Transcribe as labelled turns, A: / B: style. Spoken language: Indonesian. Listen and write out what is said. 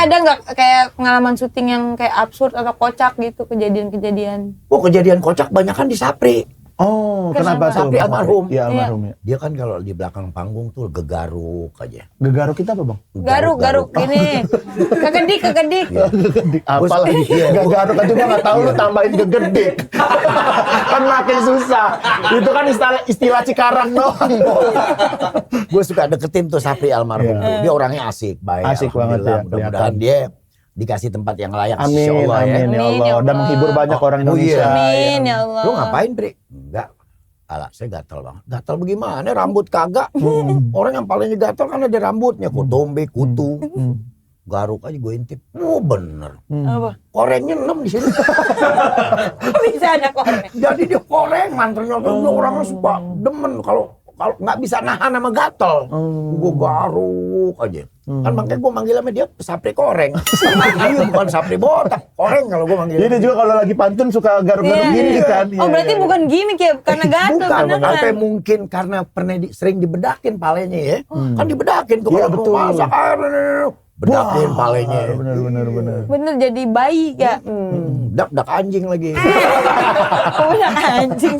A: ada nggak kayak pengalaman syuting yang kayak absurd atau kocak gitu kejadian-kejadian?
B: Oh, kejadian kocak banyak kan di Sapri.
C: Oh,
A: Kenapa?
C: kenapa tuh?
B: Sapri almarhum.
C: Iya, almarhum ya.
B: Dia kan kalau di belakang panggung tuh gegaruk aja.
C: Gegaruk kita apa, Bang?
A: Garuk gini. Kegedik.
C: Gedik apa
B: Gua
C: lagi?
B: iya.
C: Gegaruk aja gua nggak tahu lu tambahin gegedik. Kan makin susah. Itu kan istilah Cikarang doang.
B: Gue suka deketin tuh Sapri almarhum.
C: Iya.
B: Dia orangnya asik, baik.
C: Asik banget ya,
B: Mudah-mudahan dia dikasih tempat yang layak.
C: Amin,
B: Insya Allah, ya.
C: amin ya
A: Amin,
C: Allah.
A: ya
C: Dan
A: Allah.
C: menghibur banyak orang
B: Oh,
C: Indonesia.
B: iya.
A: Amin ya Allah.
B: Lu ngapain, Bre? Enggak. Alah, saya gatal banget. Gatal bagaimana? Rambut kagak. Orang yang palingnya gatal kan ada rambutnya. Kotombe, kutu. Garuk aja gue intip. Oh, bener.
A: Apa?
B: Korengnya 6 di sini.
A: Kok bisa ada koreng?
B: Jadi dia koreng, manternya tuh dia orangnya suka demen kalau nggak bisa nahan sama gatel. Gue garuk aja. Kan makanya gue manggil sama dia Sapri koreng. Dia bukan Sapri botak, koreng kalau gue manggil.
C: Jadi dia juga kalau lagi pantun suka garuk-garuk
A: Iya,
C: gini
A: iya.
C: kan.
A: Oh berarti bukan gimmick ya, karena gatel
B: Bukan,
A: beneran.
B: apa mungkin karena pernah sering dibedakin palenya ya. Kan dibedakin tuh
C: Iya,
B: kalau
C: betul.
B: mau masak air, bedakin palenya.
C: Benar.
A: Bener jadi bayi ya.
B: Dak anjing lagi.
A: Kok banyak anjing